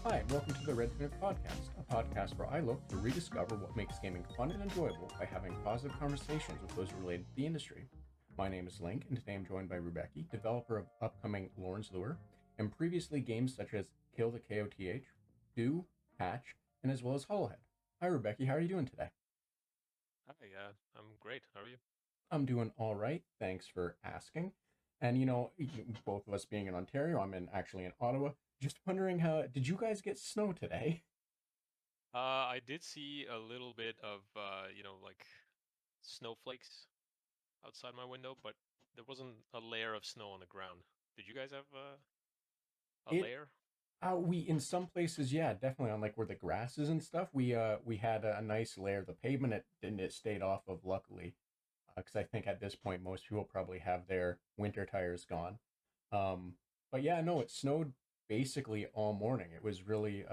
Hi, and welcome to the Red Tunic Podcast, a podcast where I look to rediscover what makes gaming fun and enjoyable by having positive conversations with those related to the industry. My name is Link, and today I'm joined by Rubeki, developer of upcoming Lorn's Lure, and previously games such as Kill The K.O.T.H, Do, Patch, and as well as Hollowhead. Hi, Rubeki, how are you doing today? Hi, I'm great. How are you? I'm doing all right, thanks for asking. And both of us being in Ontario, actually in Ottawa. Just wondering, how did you guys get snow today? I did see a little bit of like snowflakes outside my window, but there wasn't a layer of snow on the ground. Did you guys have a It layer? We in some places, yeah, definitely on like where the grass is and stuff. We had a nice layer. The pavement it stayed off of, luckily, because I think at this point most people probably have their winter tires gone. Um, but yeah, no, it snowed basically all morning. It was really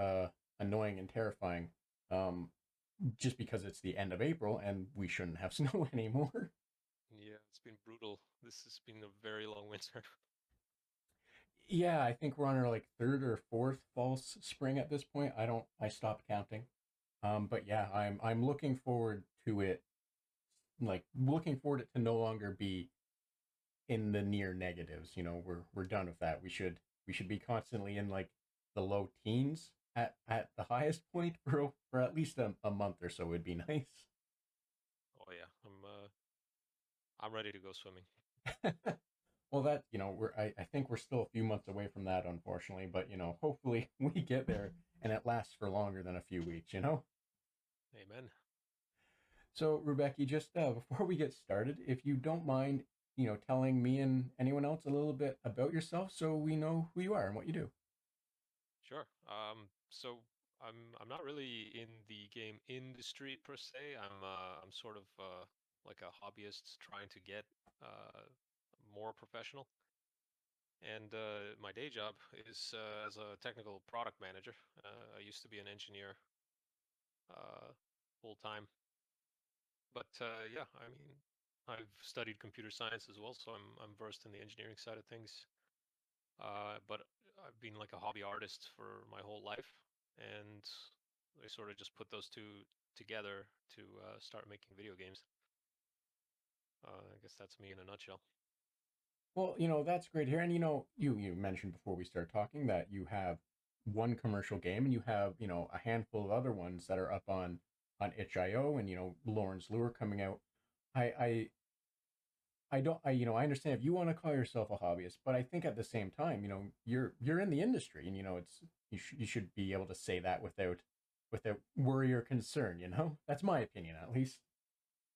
annoying and terrifying. Um, just because it's the end of April and we shouldn't have snow anymore. Yeah, it's been brutal. This has been a very long winter. Yeah, I think we're on our like third or fourth false spring at this point. I stopped counting. But yeah, I'm looking forward to it, like looking forward it to no longer be in the near negatives. We're done with that. We should be constantly in like the low teens at the highest point for at least a month or so would be nice. Oh yeah, I'm ready to go swimming. Well, that I think we're still a few months away from that, unfortunately. But hopefully we get there and it lasts for longer than a few weeks. Amen. So, Rebecca, just before we get started, if you don't mind, telling me and anyone else a little bit about yourself so we know who you are and what you do. Sure. So I'm not really in the game industry per se. I'm sort of like a hobbyist trying to get uh more professional. And my day job is as a technical product manager. I used to be an engineer uh, full time, but yeah, I mean, I've studied computer science as well, so I'm versed in the engineering side of things. But I've been like a hobby artist for my whole life, and I sort of just put those two together to start making video games. I guess that's me in a nutshell. Well, that's great here. And you mentioned before we start talking that you have one commercial game and you have, a handful of other ones that are up on itch.io and Lawrence Lure coming out. I I don't I understand if you want to call yourself a hobbyist, but I think at the same time, you're in the industry and you should be able to say that without worry or concern. That's my opinion at least.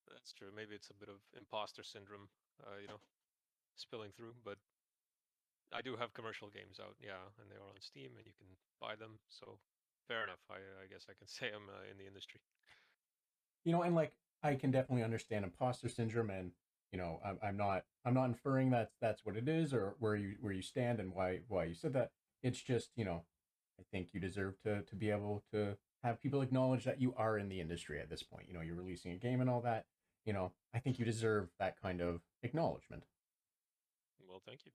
That's true. Maybe it's a bit of imposter syndrome, spilling through, but I do have commercial games out, yeah, and they are on Steam and you can buy them. So fair enough. I guess I can say I'm in the industry. And like I can definitely understand imposter syndrome, and I'm not inferring that's what it is or where you stand and why you said that. It's just I think you deserve to be able to have people acknowledge that you are in the industry at this point. You're releasing a game and all that. I think you deserve that kind of acknowledgement. Well, thank you.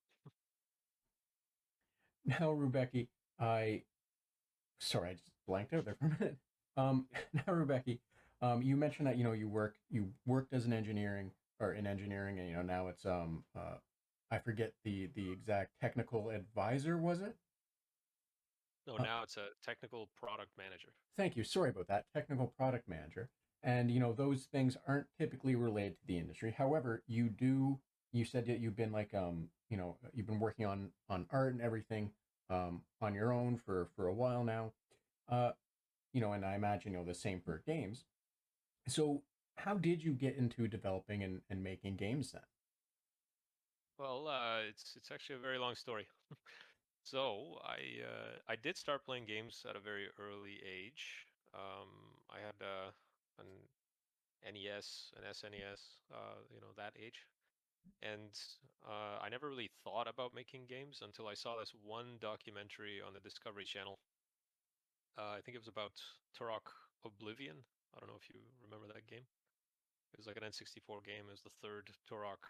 Now, Rebecca, I sorry, I just blanked out there for a minute. Now, Rebecca, you mentioned that you worked as an engineering or in engineering, and now it's I forget the exact technical advisor, was it? No, Uh, now it's a technical product manager. Thank you. Sorry about that. Technical product manager. And those things aren't typically related to the industry. However, you said that you've been like you've been working on art and everything on your own for a while now. Uh and I imagine the same for games. So how did you get into developing and making games then? Well, it's actually a very long story. So I did start playing games at a very early age. I had an NES, an SNES, that age. And I never really thought about making games until I saw this one documentary on the Discovery Channel. I think it was about Turok Oblivion. I don't know if you remember that game. It was like an N64 game. It was the third Turok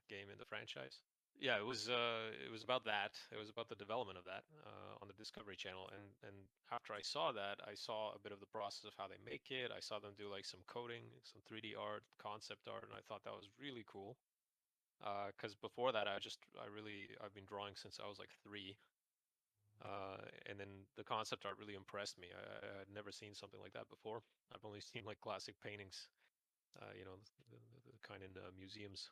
game in the franchise. Yeah, it was about that. It was about the development of that on the Discovery Channel, and after I saw that, I saw a bit of the process of how they make it. I saw them do like some coding, some 3D art, concept art, and I thought that was really cool. Because before that, I've been drawing since I was like 3, and then the concept art really impressed me. I had never seen something like that before. I've only seen like classic paintings, the kind in museums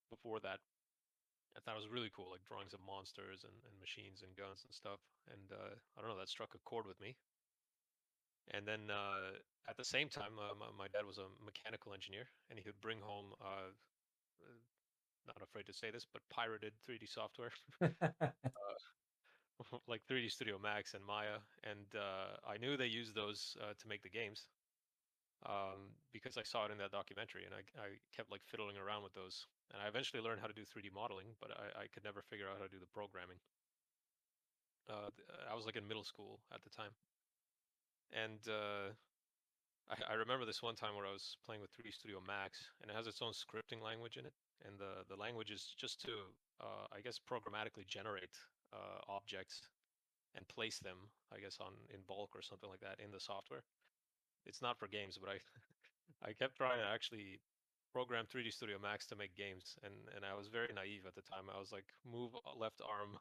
before that. I thought it was really cool, like drawings of monsters and machines and guns and stuff. And I don't know, that struck a chord with me. And then at the same time, my dad was a mechanical engineer, and he would bring home, not afraid to say this, but pirated 3D software, like 3D Studio Max and Maya. And I knew they used those to make the games because I saw it in that documentary, and I kept like fiddling around with those. And I eventually learned how to do 3D modeling, but I could never figure out how to do the programming. I was like in middle school at the time, and I remember this one time where I was playing with 3D Studio Max, and it has its own scripting language in it, and the language is just to I guess programmatically generate objects and place them, I guess, on in bulk or something like that in the software. It's not for games, but I I kept trying to actually program 3D Studio Max to make games, and I was very naive at the time. I was like, move left arm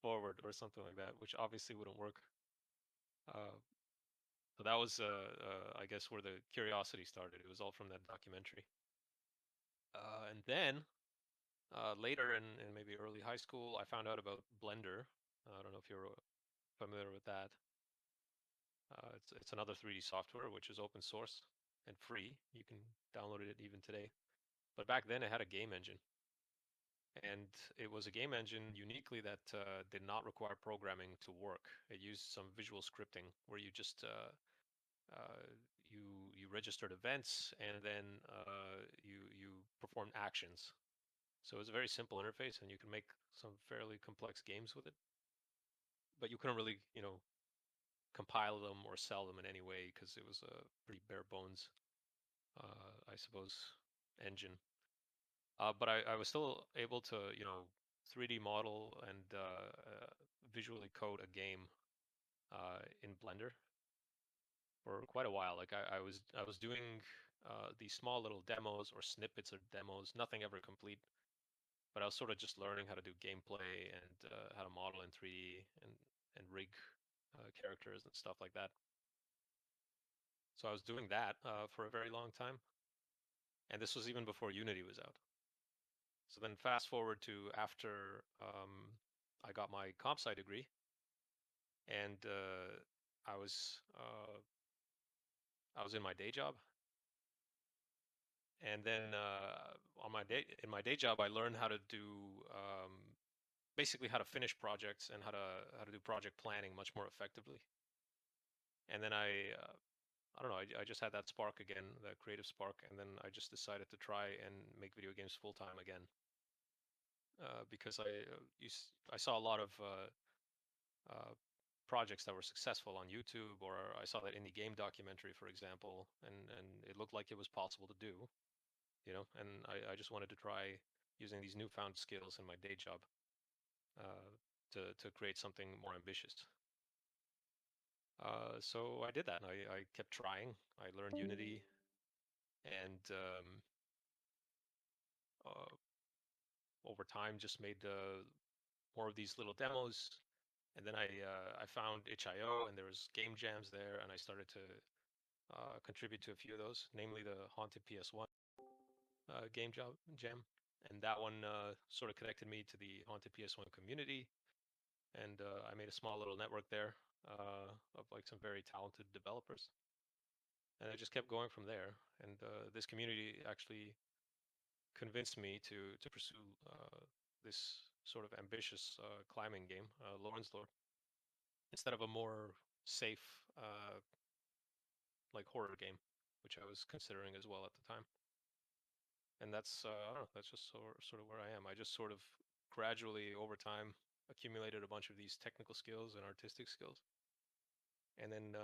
forward or something like that, which obviously wouldn't work. Uh, So that was, I guess, where the curiosity started. It was all from that documentary. And then later in maybe early high school, I found out about Blender. I don't know if you're familiar with that. It's another 3D software which is open source and free. You can download it even today. But back then, it had a game engine, and it was a game engine uniquely that did not require programming to work. It used some visual scripting where you just uh, you registered events, and then you performed actions. So it's a very simple interface, and you can make some fairly complex games with it. But you couldn't really, compile them or sell them in any way because it was a pretty bare bones, I suppose, engine. But I was still able to, 3D model and visually code a game in Blender for quite a while. Like I was doing these small little demos or snippets of demos, nothing ever complete. But I was sort of just learning how to do gameplay and how to model in 3D and rig characters and stuff like that. So I was doing that for a very long time, and this was even before Unity was out. So then fast forward to after I got my comp sci degree, and I was uh, I was in my day job, and then on my day in my day job, I learned how to do basically how to finish projects and how to do project planning much more effectively. And then I don't know, I just had that spark again, that creative spark, and then I just decided to try and make video games full time again because I saw a lot of uh, projects that were successful on YouTube, or I saw that indie game documentary, for example, and it looked like it was possible to do, and I just wanted to try using these newfound skills in my day job uh, to create something more ambitious. So I did that. And I kept trying. I learned Unity, and uh, over time just made more of these little demos. And then I found itch.io, and there was game jams there, and I started to contribute to a few of those, namely the Haunted PS1 jam. And that one sort of connected me to the Haunted PS1 community, and I made a small little network there of like some very talented developers, and I just kept going from there. And this community actually convinced me to pursue this sort of ambitious climbing game, Lorn's Lord, instead of a more safe like horror game, which I was considering as well at the time. And that's I don't know, that's just sort of where I am. I just sort of gradually over time accumulated a bunch of these technical skills and artistic skills, and then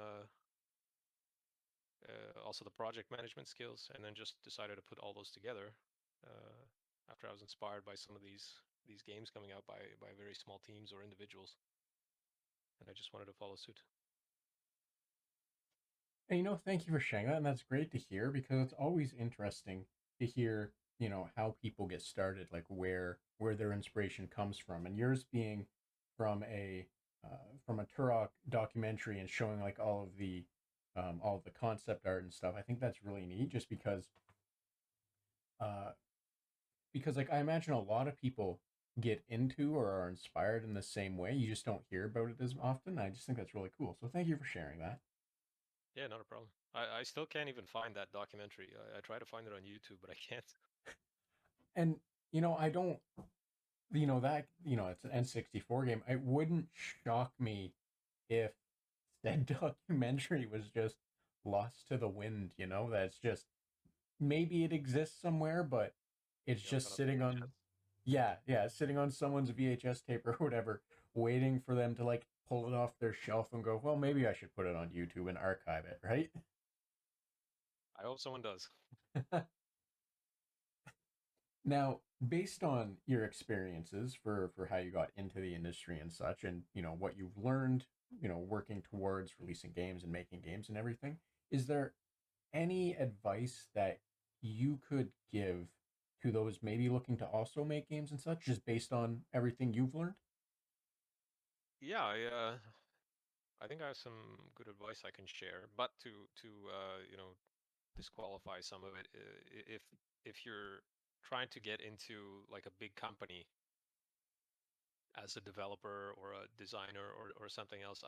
also the project management skills, and then just decided to put all those together uh, after I was inspired by some of these these games coming out by very small teams or individuals, and I just wanted to follow suit. And thank you for sharing that, and that's great to hear because it's always interesting to hear, how people get started, like where their inspiration comes from, and yours being from a Turok documentary and showing like all of the concept art and stuff. I think that's really neat, just uh because like I imagine a lot of people get into or are inspired in the same way. You just don't hear about it as often. I just think that's really cool. So thank you for sharing that. Yeah, not a problem. I still can't even find that documentary. I try to find it on YouTube, but I can't. And I don't that it's an N64 game. It wouldn't shock me if that documentary was just lost to the wind, that's just maybe it exists somewhere, but it's Like just on a sitting on, VHS. yeah, sitting on someone's VHS tape or whatever, waiting for them to like pull it off their shelf and go, well, maybe I should put it on YouTube and archive it, right? I hope someone does. Now, based on your experiences for how you got into the industry and such, and what you've learned, working towards releasing games and making games and everything, is there any advice that you could give to those maybe looking to also make games and such, just based on everything you've learned? Yeah, I think I have some good advice I can share, but to disqualify some of it, if you're trying to get into like a big company as a developer or a designer or something else,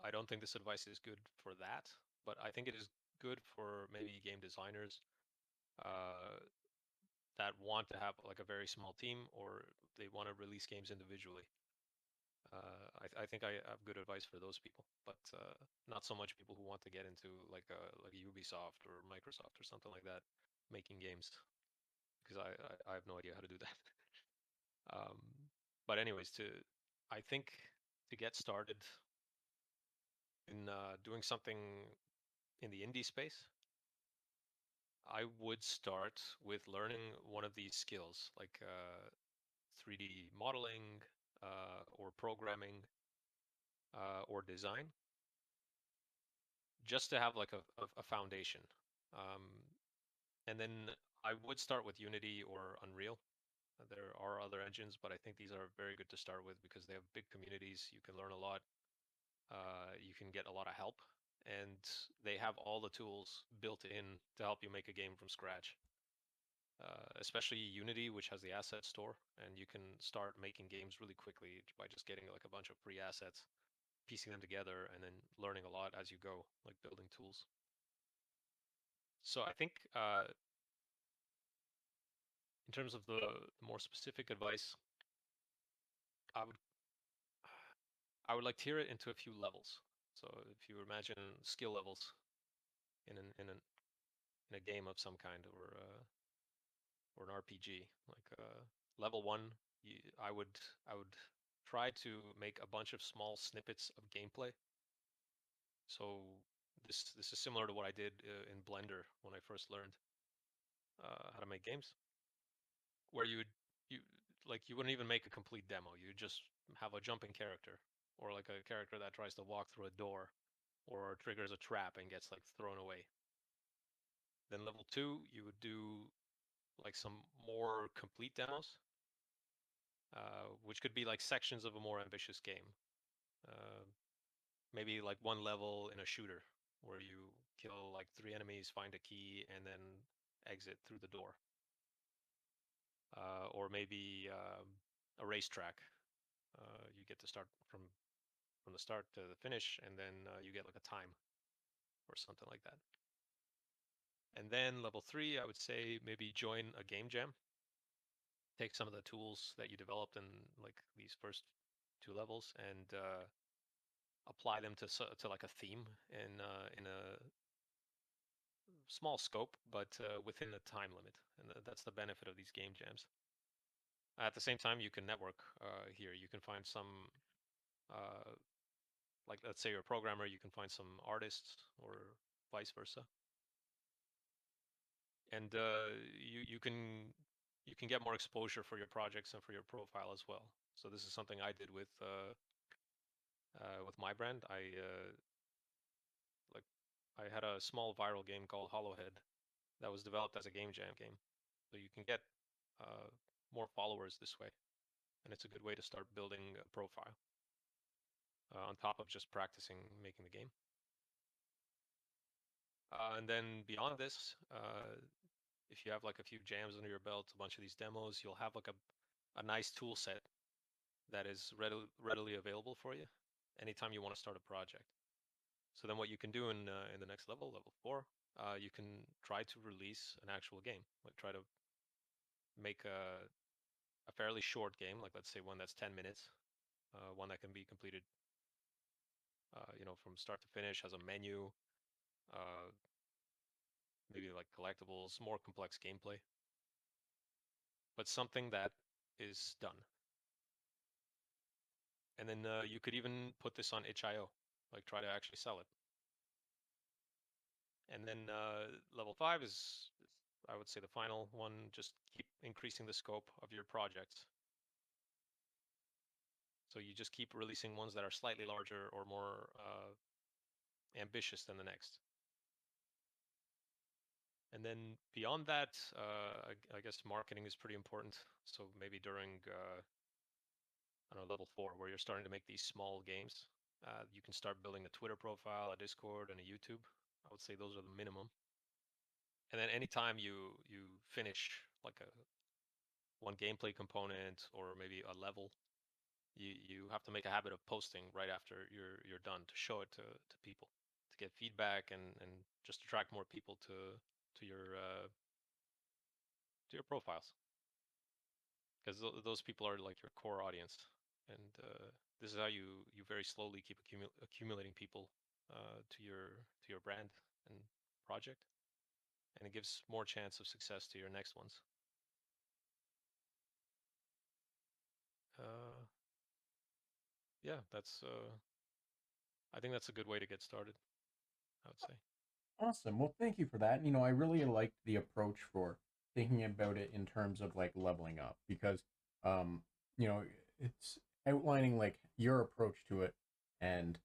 I don't think this advice is good for that. But I think it is good for maybe game designers uh, that want to have like a very small team or they want to release games individually. I think I have good advice for those people, but not so much people who want to get into like a Ubisoft or Microsoft or something like that making games because I have no idea how to do that. Um, but anyways, I think to get started in doing something in the indie space, I would start with learning one of these skills, like 3D modeling or programming or design, just to have like a foundation. Um, and then I would start with Unity or Unreal. There are other engines, but I think these are very good to start with because they have big communities. You can learn a lot. You can get a lot of help, and they have all the tools built in to help you make a game from scratch. Especially Unity, which has the asset store, and you can start making games really quickly by just getting like a bunch of free assets, piecing them together, and then learning a lot as you go, like building tools. So I think in terms of the more specific advice, I would I would like to hear it into a few levels. So if you imagine skill levels in in a game of some kind or an RPG, like level one, I would try to make a bunch of small snippets of gameplay. So this is similar to what I did in Blender when I first learned how to make games, where you you wouldn't even make a complete demo. You just have a jumping character or like a character that tries to walk through a door or triggers a trap and gets like thrown away. Then level two, you would do like some more complete demos, which could be like sections of a more ambitious game. Uh, Maybe like one level in a shooter where you kill like three enemies, find a key, and then exit through the door. Or maybe a racetrack. You get to start from the start to the finish, and then you get like a time or something like that. And then level three, I would say maybe join a game jam. Take some of the tools that you developed in like these first two levels and apply them to like a theme in a small scope, but within a time limit. And that's the benefit of these game jams. At the same time, you can network here. You can find some, uh, like let's say you're a programmer, you can find some artists or vice versa. And you can you can get more exposure for your projects and for your profile as well. So this is something I did with my brand. Like I had a small viral game called Hollowhead that was developed as a game jam game. So you can get uh, more followers this way, and it's a good way to start building a profile on top of just practicing making the game. And then beyond this, if you have like a few jams under your belt, a bunch of these demos, you'll have like a nice tool set that is readily available for you anytime you want to start a project. So then what you can do in the next level, level 4, you can try to release an actual game. Like try to make a fairly short game, like let's say one that's 10 minutes, one that can be completed, from start to finish, has a menu, uh, maybe like collectibles, more complex gameplay, but something that is done. And then you could even put this on itch.io, like try to actually sell it. And then level 5 is, I would say, the final one. Just keep increasing the scope of your projects. So you just keep releasing ones that are slightly larger or more ambitious than the next. And then beyond that, I guess marketing is pretty important. So maybe during, I don't know, level 4, where you're starting to make these small games, you can start building a Twitter profile, a Discord, and a YouTube. I would say those are the minimum. And then anytime you finish like a one gameplay component or maybe a level, you have to make a habit of posting right after you're done to show it to people, to get feedback and just attract more people to your profiles, because those people are like your core audience, and this is how you very slowly keep accumulating people to your brand and project, and it gives more chance of success to your next ones. Uh, yeah, that's I think that's a good way to get started, I would say. Awesome. Well, thank you for that. I really liked the approach for thinking about it in terms of like leveling up because, um, you know, it's outlining like your approach to it, and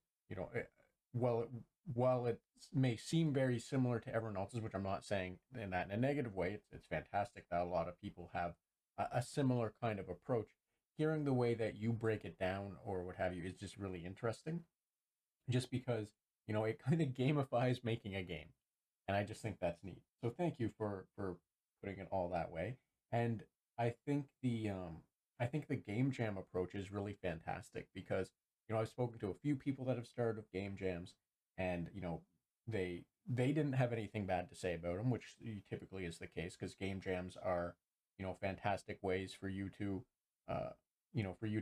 well, while it may seem very similar to everyone else's, which I'm not saying in that in a negative way, it's fantastic that a lot of people have a similar kind of approach. Hearing the way that you break it down or what have you is just really interesting, just because it kind of gamifies making a game, and I just think that's neat. So thank you for putting it all that way. And I think the game jam approach is really fantastic because I've spoken to a few people that have started with game jams, and they didn't have anything bad to say about them, which typically is the case because game jams are fantastic ways for you to uh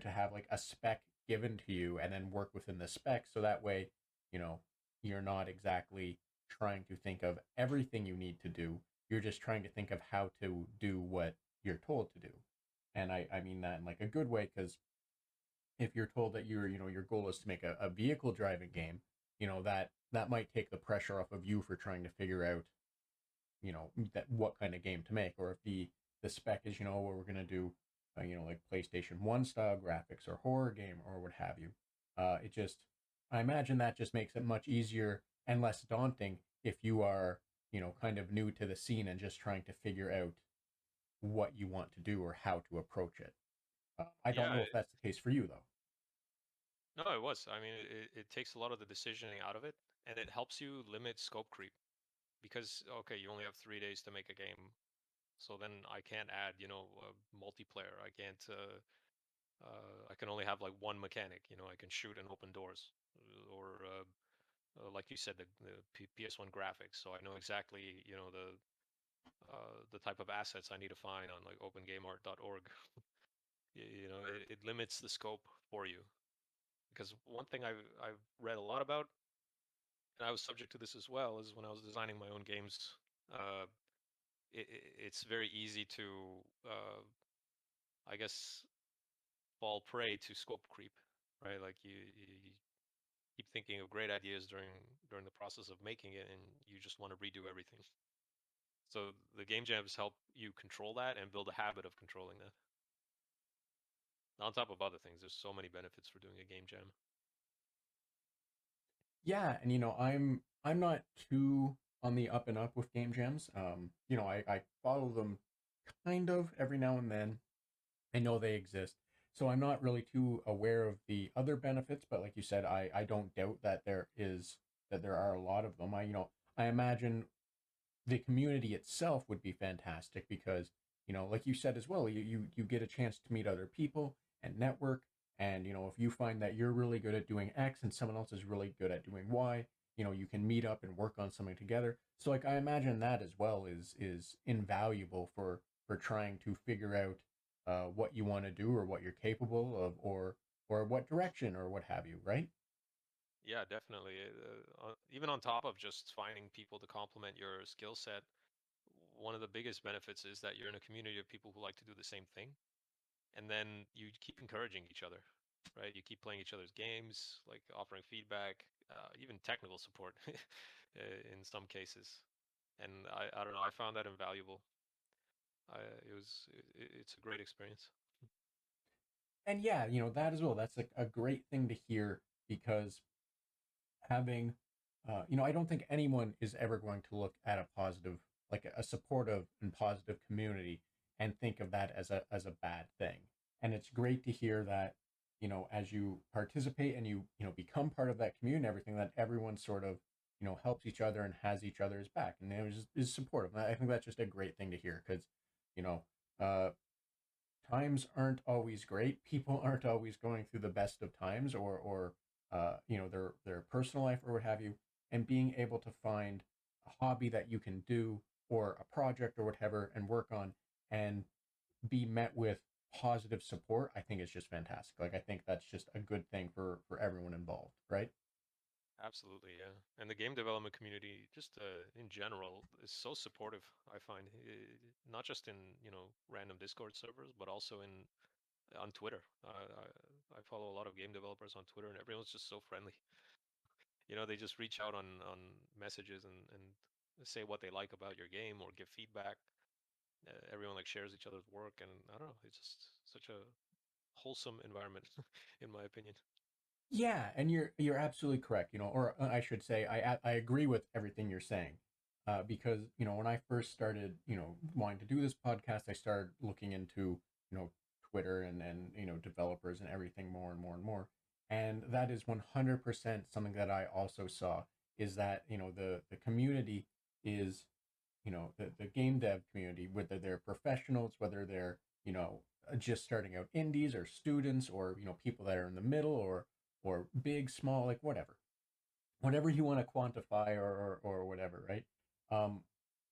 have like a spec given to you and then work within the spec, so that way you know you're not exactly trying to think of everything you need to do. You're just trying to think of how to do what you're told to do. And I mean that in like a good way, because if you're told that your goal is to make a vehicle driving game, that might take the pressure off of you for trying to figure out, that what kind of game to make. Or if the spec is, where we're gonna do like PlayStation 1 style graphics or horror game or what have you. It just I imagine that just makes it much easier and less daunting if you are, kind of new to the scene and just trying to figure out what you want to do or how to approach it. I don't Yeah, know if that's the case for you though. no, it was. I mean, it takes a lot of the decisioning out of it, and it helps you limit scope creep because, okay, you only have 3 days to make a game. So then I can't add, multiplayer. I can only have like one mechanic. I can shoot and open doors, or like you said, the PS1 graphics. So I know exactly, the type of assets I need to find on like opengameart.org. It limits the scope for you, because one thing I've read a lot about, and I was subject to this as well, is when I was designing my own games. Uh, it's very easy to, uh, I guess, fall prey to scope creep, right? Like you keep thinking of great ideas during the process of making it, and you just want to redo everything. So the game jams help you control that and build a habit of controlling that. On top of other things, there's so many benefits for doing a game jam. Yeah, and I'm not too on the up and up with game jams. I follow them kind of every now and then. I know they exist. So I'm not really too aware of the other benefits, but like you said, I don't doubt that there are a lot of them. I imagine the community itself would be fantastic because, like you said as well, you get a chance to meet other people and network. And, if you find that you're really good at doing X and someone else is really good at doing Y, you can meet up and work on something together. So like I imagine that as well is invaluable for trying to figure out what you want to do or what you're capable of or what direction or what have you, right? Yeah, definitely. Even on top of just finding people to complement your skill set, one of the biggest benefits is that you're in a community of people who like to do the same thing, and then you keep encouraging each other, right? You keep playing each other's games, like offering feedback, even technical support in some cases. And I don't know, I found that invaluable. It's a great experience. And yeah, that as well. That's a great thing to hear because having I don't think anyone is ever going to look at a positive, like a supportive and positive community, and think of that as a bad thing. And it's great to hear that, as you participate and you become part of that community and everything, that everyone sort of helps each other and has each other's back and is supportive. And I think that's just a great thing to hear because you know uh times aren't always great. People aren't always going through the best of times or their personal life or what have you. And being able to find a hobby that you can do or a project or whatever and work on and be met with positive support, I think is just fantastic. Like I think that's just a good thing for everyone involved, right? Absolutely, yeah. And the game development community, just in general, is so supportive. I find not just in random Discord servers, but also in on Twitter. I follow a lot of game developers on Twitter, and everyone's just so friendly. They just reach out on messages and say what they like about your game or give feedback. Everyone like shares each other's work, and I don't know, it's just such a wholesome environment, in my opinion. Yeah, and you're absolutely correct. Or I should say, I agree with everything you're saying, because when I first started, wanting to do this podcast, I started looking into Twitter and developers and everything more and more and more, and that is 100% something that I also saw is that the community is the game dev community, whether they're professionals, whether they're just starting out indies or students or people that are in the middle or big, small, like whatever you want to quantify or whatever, right? Um,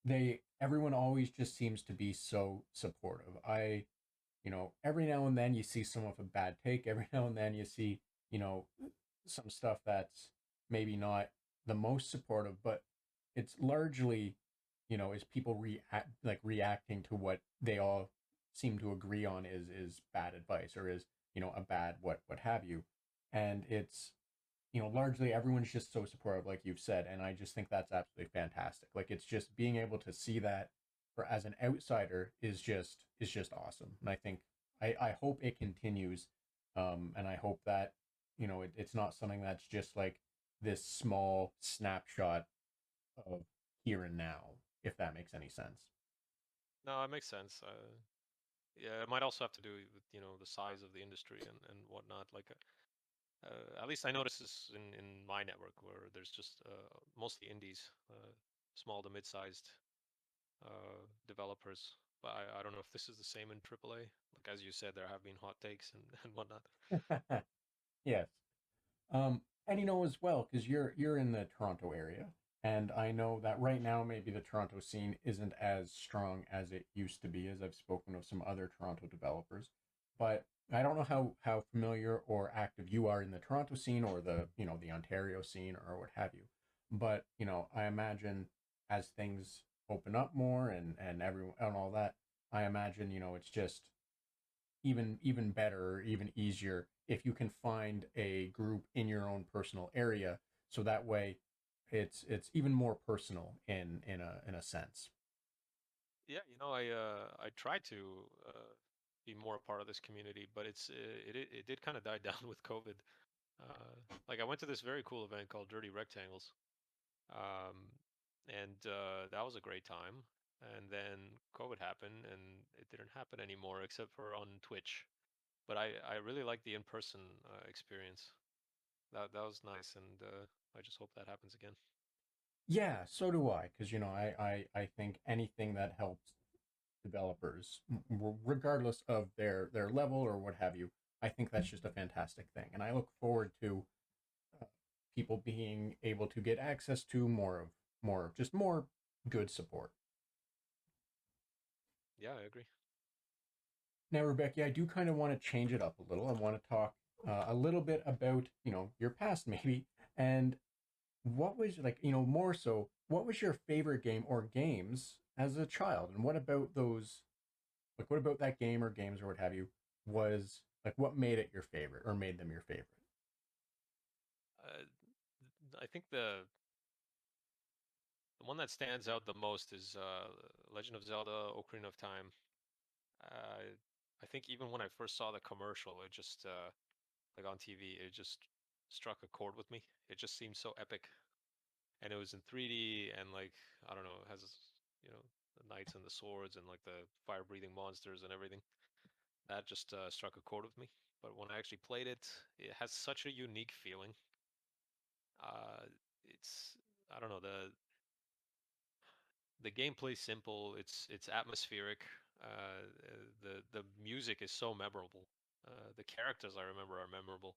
they everyone always just seems to be so supportive. Every now and then you see some of a bad take. Every now and then you see, you know, some stuff that's maybe not the most supportive, but it's largely, is people reacting to what they all seem to agree on is bad advice or is, a bad what have you. And it's largely everyone's just so supportive, like you've said, and I just think that's absolutely fantastic. Like it's just being able to see that for as an outsider is just awesome, and I think I hope it continues, and I hope that it's not something that's just like this small snapshot of here and now, if that makes any sense. No, it makes sense. Yeah, it might also have to do with the size of the industry and whatnot. Like, at least I notice this in my network where there's just mostly indies, small to mid-sized developers. But I don't know if this is the same in AAA. Like as you said, there have been hot takes and whatnot. Yes. And as well, because you're in the Toronto area, and I know that right now maybe the Toronto scene isn't as strong as it used to be, as I've spoken of some other Toronto developers. But I don't know how familiar or active you are in the Toronto scene or the Ontario scene or what have you. But I imagine as things open up more and everyone and all that, I imagine it's just even better or even easier if you can find a group in your own personal area so that way it's even more personal in a sense. Yeah, I tried to be more a part of this community, but it did kind of die down with COVID. Like I went to this very cool event called Dirty Rectangles, um, and that was a great time. And then COVID happened, and it didn't happen anymore except for on Twitch. But I really like the in-person experience. That was nice, and I just hope that happens again. Yeah, so do I, because I think anything that helps developers, regardless of their level or what have you, I think that's just a fantastic thing, and I look forward to uh, people being able to get access to more good support. Yeah, I agree. Now, Rebecca, I do kind of want to change it up a little. I want to talk a little bit about your past maybe, and what was like more so what was your favorite game or games as a child, and what about those, like what about that game or games or what have you was like what made it your favorite or made them your favorite? Uh, I think the one that stands out the most is Legend of Zelda: Ocarina of Time. Uh, I think even when I first saw the commercial, it just like on TV, it just struck a chord with me. It just seemed so epic, and it was in 3D, and like I don't know, it has the knights and the swords and like the fire-breathing monsters and everything. That just struck a chord with me. But when I actually played it, it has such a unique feeling. Uh, it's I don't know, the gameplay's simple. It's atmospheric. The music is so memorable. The characters I remember are memorable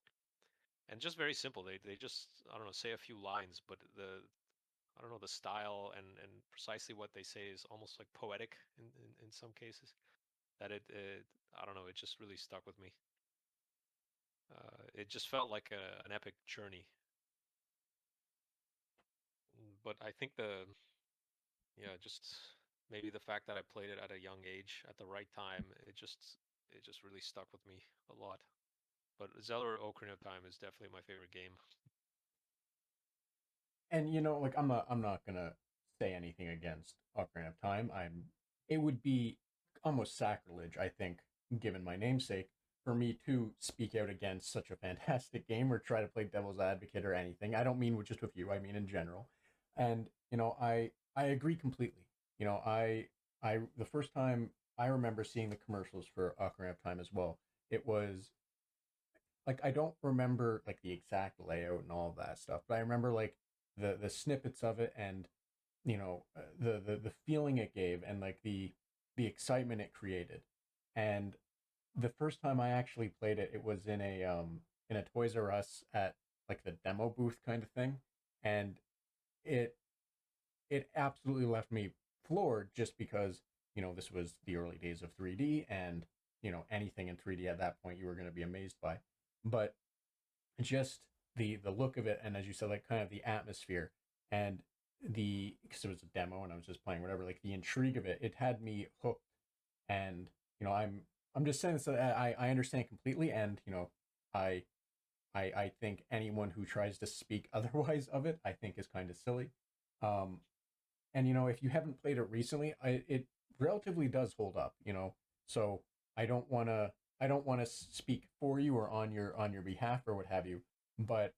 and just very simple. They just I don't know, say a few lines, but the I don't know, the style and precisely what they say is almost like poetic in some cases. That it I don't know, it just really stuck with me. It just felt like an epic journey. But I think yeah, just maybe the fact that I played it at a young age at the right time, it just really stuck with me a lot. But Zelda Ocarina of Time is definitely my favorite game. And like I'm not gonna say anything against Ocarina of Time. It would be almost sacrilege, I think, given my namesake, for me to speak out against such a fantastic game or try to play devil's advocate or anything. I don't mean just with you, I mean in general. And I agree completely. I the first time I remember seeing the commercials for Ocarina of Time as well, it was like I don't remember like the exact layout and all of that stuff, but I remember like the snippets of it, and the feeling it gave, and like the excitement it created. And the first time I actually played it, it was in a Toys R Us at like the demo booth kind of thing, and it it absolutely left me floored just because this was the early days of 3D, and anything in 3D at that point you were going to be amazed by. But just the look of it, and as you said, like kind of the atmosphere, and the because it was a demo and I was just playing whatever, like the intrigue of it, it had me hooked. And I'm just saying this, so I understand completely, and I I think anyone who tries to speak otherwise of it, I think is kind of silly. um and if you haven't played it recently, it relatively does hold up. So I don't want to speak for you or on your behalf or what have you, but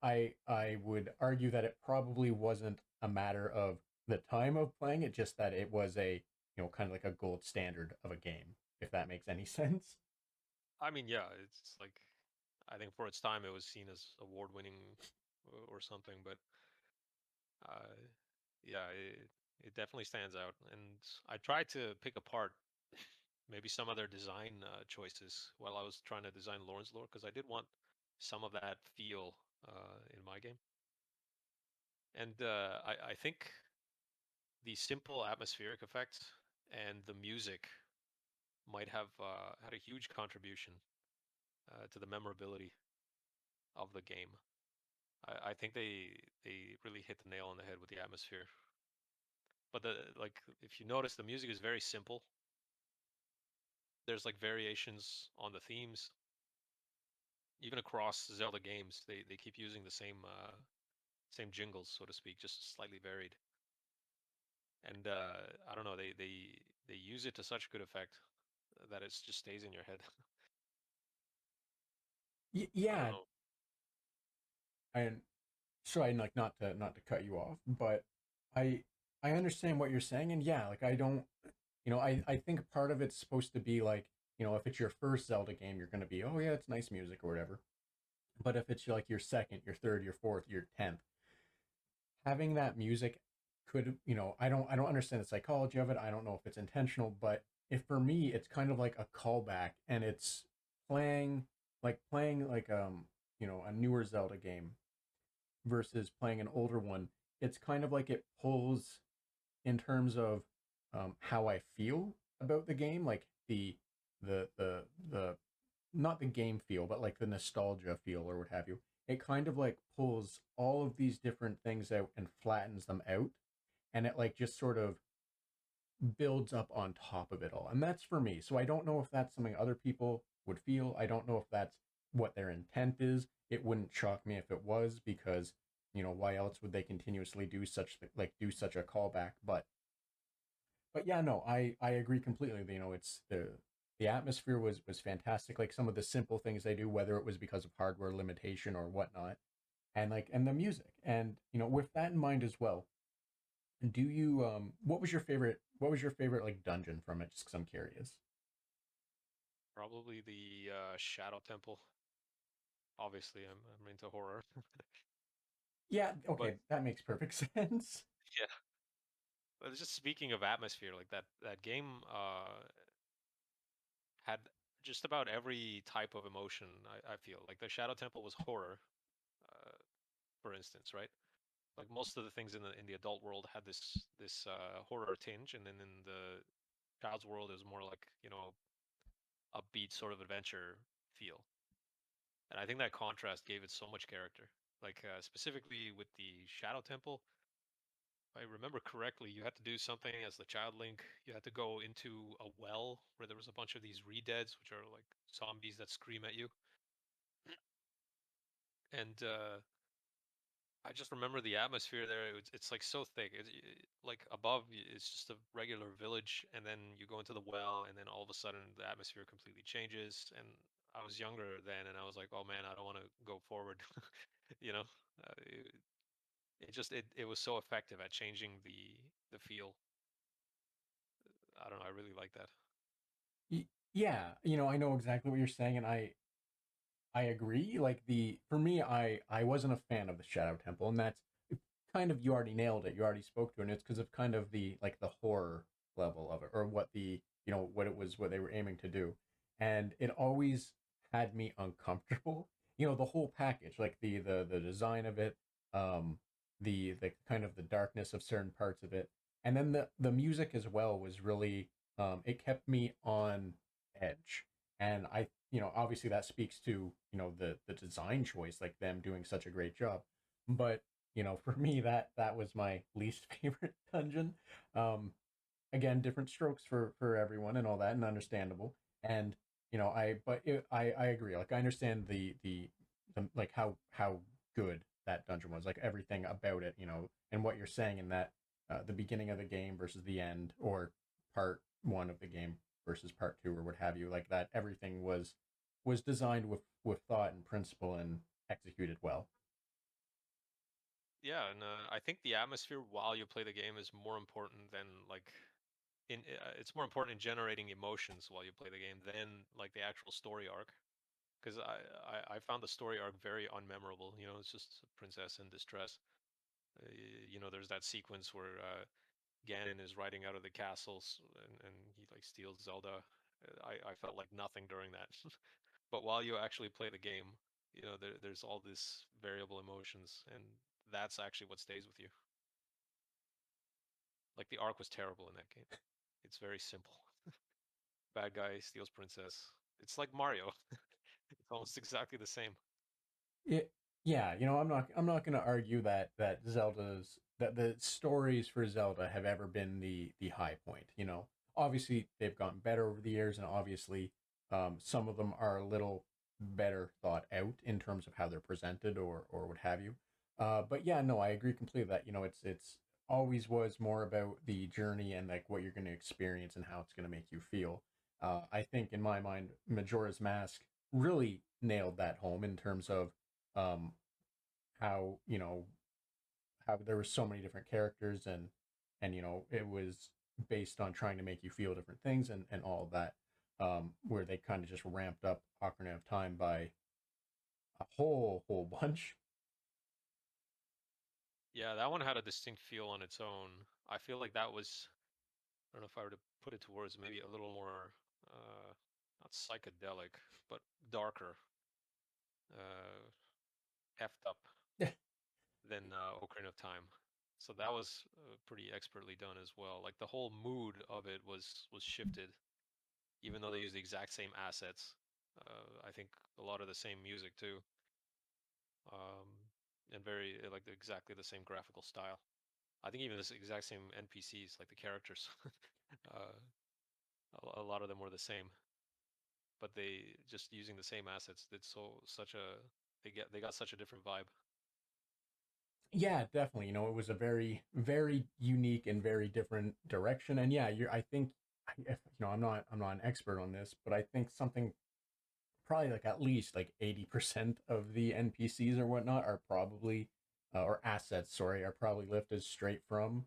I would argue that it probably wasn't a matter of the time of playing it, just that it was a kind of like a gold standard of a game, if that makes any sense. I mean, yeah, it's like I think for its time it was seen as award-winning or something, but uh, yeah, it definitely stands out. And I tried to pick apart maybe some of their design choices while I was trying to design Lorn's lore because I did want some of that feel in my game. And I think the simple atmospheric effects and the music might have had a huge contribution to the memorability of the game. I think they really hit the nail on the head with the atmosphere. But if you notice, the music is very simple. There's like variations on the themes, even across Zelda games. They keep using the same jingles, so to speak, just slightly varied. And I don't know, they use it to such good effect that it just stays in your head. I don't Yeah, know. and so I like not to cut you off, but I I understand what you're saying, and yeah, like I don't, I think part of it's supposed to be like, if it's your first Zelda game, you're gonna be, oh yeah, it's nice music or whatever. But if it's like your second, your third, your fourth, your 10th, having that music could, I don't understand the psychology of it. I don't know if it's intentional, but if for me it's kind of like a callback, and it's playing playing like a newer Zelda game versus playing an older one. It's kind of like it pulls in terms of how I feel about the game, like the not the game feel, but like the nostalgia feel or what have you. It kind of like pulls all of these different things out and flattens them out, and it like just sort of builds up on top of it all. And that's for me. So I don't know if that's something other people would feel. I don't know if that's what their intent is. It wouldn't shock me if it was, because why else would they continuously do such a callback? But yeah, no, I agree completely. It's the atmosphere was fantastic. Like some of the simple things they do, whether it was because of hardware limitation or whatnot, and the music. And with that in mind as well, do you what was your favorite like dungeon from it? Just because I'm curious. Probably the Shadow Temple. Obviously, I'm into horror, Yeah, but okay, that makes perfect sense. yeah. But just speaking of atmosphere, like that game had just about every type of emotion. I feel like the Shadow Temple was horror, uh, for instance, right? Like most of the things in the adult world had this horror tinge, and then in the child's world, it was more like upbeat sort of adventure feel. And I think that contrast gave it so much character. Like specifically with the Shadow Temple, if I remember correctly, you had to do something as the child Link. You had to go into a well where there was a bunch of these re-deads, which are like zombies that scream at you. And I just remember the atmosphere there. It's like so thick. Like above, it's just a regular village, and then you go into the well, and then all of a sudden the atmosphere completely changes. And I was younger then, and I was like, "Oh man, I don't want to go forward." you know, uh, it, it was so effective at changing the feel. I don't know. I really like that. Yeah, I know exactly what you're saying, and I agree. Like for me, I wasn't a fan of the Shadow Temple, and that's kind of, you already nailed it. You already spoke to it. And it's because of kind of the horror level of it, or what they were aiming to do, and it always had me uncomfortable. The whole package, like the design of it, the kind of the darkness of certain parts of it, and then the music as well was really it kept me on edge. And obviously that speaks to the design choice, like them doing such a great job. But for me, that was my least favorite dungeon. um Again, different strokes for everyone and all that, and understandable. And I agree. Like I understand the like how good that dungeon was, like everything about it, and what you're saying in that the beginning of the game versus the end, or part one of the game versus part two, or what have you, like that everything was designed with thought and principle and executed well. Yeah, and I think the atmosphere while you play the game is more important than like it's more important in generating emotions while you play the game than like the actual story arc. Because I found the story arc very unmemorable. It's just a princess in distress. There's that sequence where Ganon is riding out of the castles and he like steals Zelda. I felt like nothing during that. But while you actually play the game, there's all this variable emotions, and that's actually what stays with you. Like the arc was terrible in that game. It's very simple. Bad guy steals princess. It's like Mario. It's almost exactly the same. It, yeah, I'm not going to argue that the stories for Zelda have ever been the high point. Obviously they've gotten better over the years, and obviously some of them are a little better thought out in terms of how they're presented, or what have you. But yeah, no, I agree completely that it's always was more about the journey and like what you're going to experience and how it's going to make you feel. I think in my mind, Majora's Mask really nailed that home in terms of um, how how there were so many different characters and it was based on trying to make you feel different things and all of that. Where they kind of just ramped up Ocarina of Time by a whole bunch. Yeah, that one had a distinct feel on its own. I feel like that was, I don't know if I were to put it towards maybe a little more, not psychedelic, but darker, uh, effed up than Ocarina of Time. So that was pretty expertly done as well. Like the whole mood of it was shifted, even though they used the exact same assets. I think a lot of the same music too, um, and very like exactly the same graphical style. I think even this exact same NPCs, like the characters, uh, a lot of them were the same, but they just using the same assets did such a they got such a different vibe. Yeah, definitely. It was a very unique and very different direction. And yeah, I think, I'm not an expert on this, but I think something probably like at least like 80% of the NPCs or whatnot are probably, or assets, sorry, are probably lifted straight from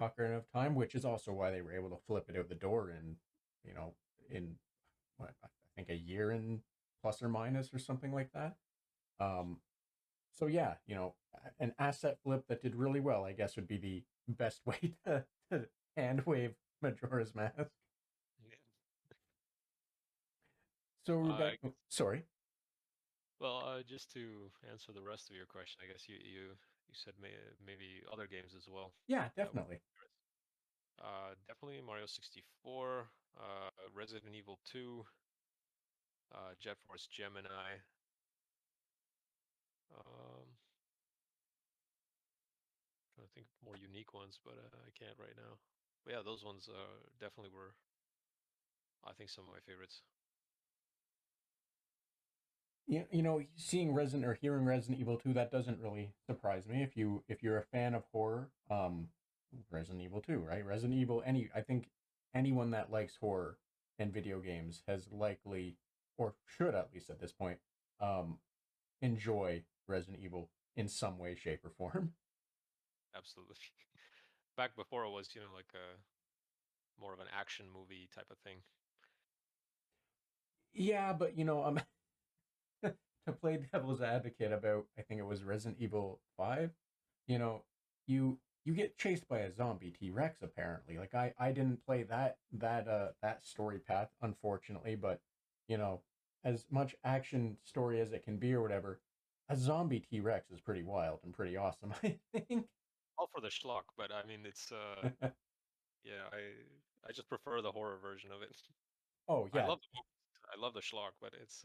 Ocarina of Time, which is also why they were able to flip it out the door you know, in what I think a year and plus or minus or something like that. Um, so yeah, an asset flip that did really well, I guess, would be the best way to hand wave Majora's Mask. Yeah. So Uh, Rebecca, sorry. well, just to answer the rest of your question, I guess you said maybe other games as well. Yeah, That were definitely. definitely Mario 64, Resident Evil 2, Jet Force Gemini. Um, Trying to think of more unique ones, but I can't right now. But yeah, those ones definitely were, I think, some of my favorites. Seeing Resident or hearing Resident Evil 2, that doesn't really surprise me. If you're a fan of horror, Resident Evil 2, right? Resident Evil, I think anyone that likes horror and video games has likely, or should at least at this point, um, enjoy Resident Evil in some way, shape, or form. Absolutely. Back before it was, like a more of an action movie type of thing. Yeah, but to play devil's advocate about, I think it was Resident Evil 5, you know, you get chased by a zombie T-Rex apparently. Like I didn't play that story path unfortunately, but as much action story as it can be or whatever, a zombie T-Rex is pretty wild and pretty awesome, I think. All for the schlock, but I mean, it's yeah, I just prefer the horror version of it. Oh I yeah, love the movies. I love the schlock, but it's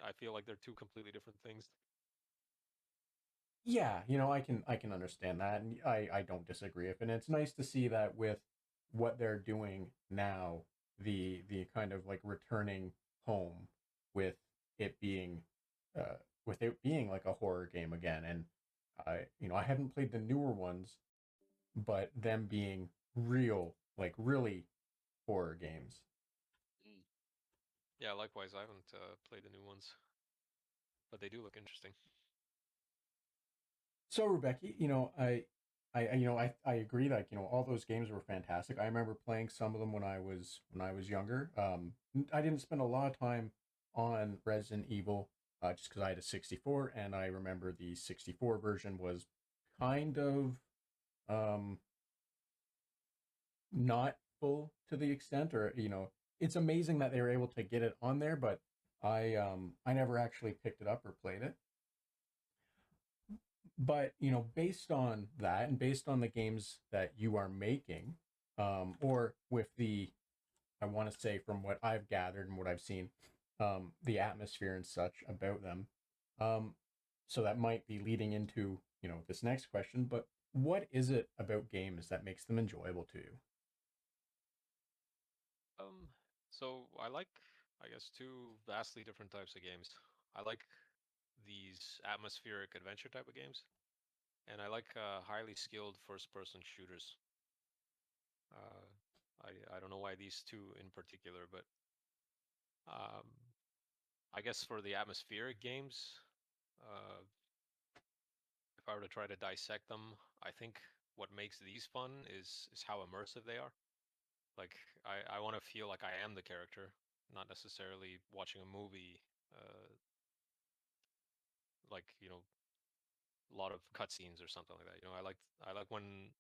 I feel like they're two completely different things. yeah, I can understand that, and I don't disagree with it. And it's nice to see that with what they're doing now, the kind of like returning home with it being uh with it being like a horror game again. And I haven't played the newer ones, but them being really horror games. Mm. Yeah, likewise. I haven't played the new ones, but they do look interesting. So Rebecca, I agree. Like all those games were fantastic. I remember playing some of them when I was younger. I didn't spend a lot of time on Resident Evil, just because I had a 64, and I remember the 64 version was kind of um not full to the extent, or it's amazing that they were able to get it on there, but I never actually picked it up or played it. But based on that and based on the games that you are making, or with I want to say from what I've gathered and what I've seen, the atmosphere and such about them, um, so that might be leading into this next question. But what is it about games that makes them enjoyable to you? Um, so I like, I guess, two vastly different types of games. I like these atmospheric adventure type of games, and I like highly skilled first-person shooters. Uh, I don't know why these two in particular, but um, I guess for the atmospheric games, uh, if I were to try to dissect them, I think what makes these fun is how immersive they are. Like I want to feel like I am the character, not necessarily watching a movie. Like a lot of cutscenes or something like that. I like when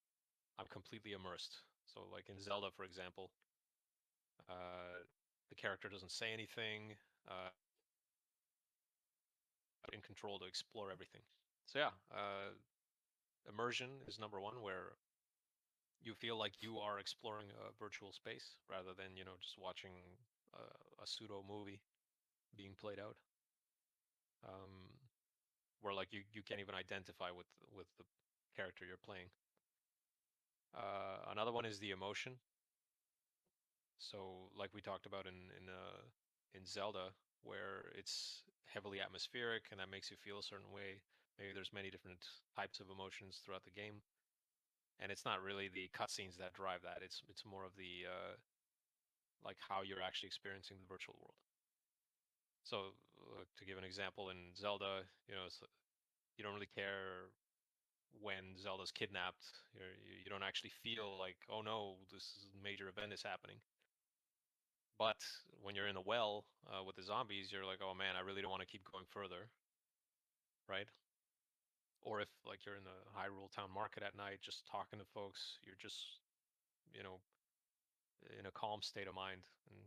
I'm completely immersed. So like in Zelda, for example, uh, the character doesn't say anything. In control to explore everything. So yeah, immersion is number one, where you feel like you are exploring a virtual space rather than just watching a pseudo movie being played out, um, where like you can't even identify with the character you're playing. Another one is the emotion. So like we talked about in Zelda, where it's heavily atmospheric and that makes you feel a certain way. Maybe there's many different types of emotions throughout the game, and it's not really the cutscenes that drive that. It's more of the like how you're actually experiencing the virtual world. So to give an example, in Zelda, you don't really care when Zelda's kidnapped. You don't actually feel like, oh no, this is a major event is happening. But when you're in the well with the zombies, you're like, oh man, I really don't want to keep going further, right? Or if like you're in the Hyrule Town Market at night, just talking to folks, you're just you know in a calm state of mind and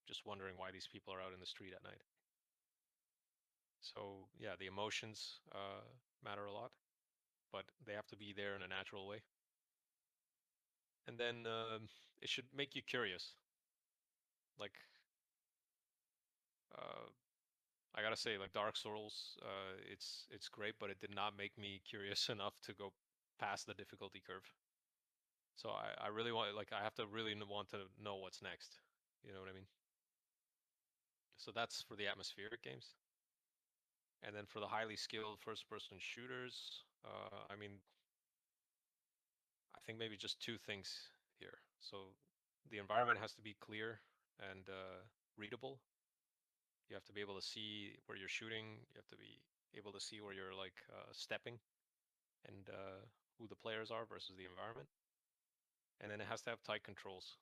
just wondering why these people are out in the street at night. So yeah, the emotions matter a lot, but they have to be there in a natural way. And then it should make you curious. Like uh, I gotta say, like Dark Souls, it's great, but it did not make me curious enough to go past the difficulty curve. So I really want, like, I have to really want to know what's next. You know what I mean? So that's for the atmospheric games. And then for the highly skilled first-person shooters, I mean, I think maybe just two things here. So the environment has to be clear and readable. You have to be able to see where you're shooting. You have to be able to see where you're like stepping and who the players are versus the environment. And then it has to have tight controls.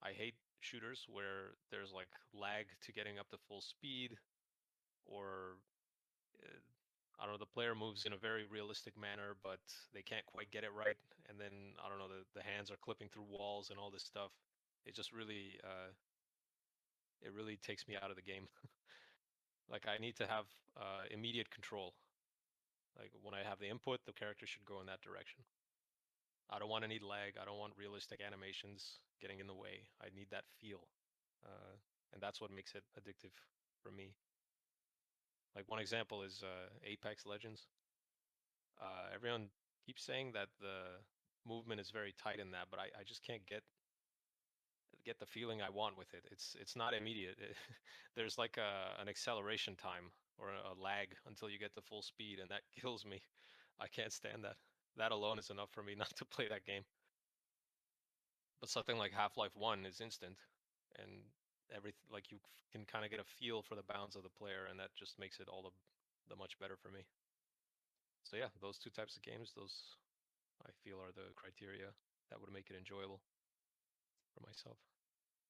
I hate shooters where there's like lag to getting up to full speed, or uh, I don't know, the player moves in a very realistic manner, but they can't quite get it right. And then I don't know, the hands are clipping through walls and all this stuff. It just really it really takes me out of the game. Like I need to have immediate control. Like when I have the input, the character should go in that direction. I don't want any lag. I don't want realistic animations getting in the way. I need that feel. Uh, and that's what makes it addictive for me. Like one example is Apex Legends. Everyone keeps saying that the movement is very tight in that, but I just can't get the feeling I want with it. It's not immediate. There's like an acceleration time or a lag until you get to full speed, and that kills me. I can't stand that. That alone is enough for me not to play that game. But something like Half-Life 1 is instant, and everything like you can kind of get a feel for the bounds of the player, and that just makes it all the much better for me. So yeah, those two types of games, those I feel are the criteria that would make it enjoyable for myself.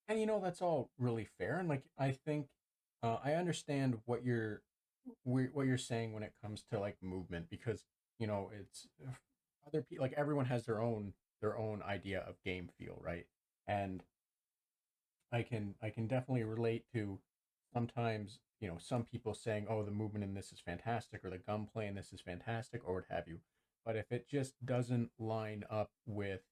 And that's all really fair, and like I think I understand what you're saying when it comes to like movement, because it's other people, like everyone has their own idea of game feel, right? And I can definitely relate to sometimes some people saying, oh, the movement in this is fantastic, or the gunplay in this is fantastic, or what have you. But if it just doesn't line up with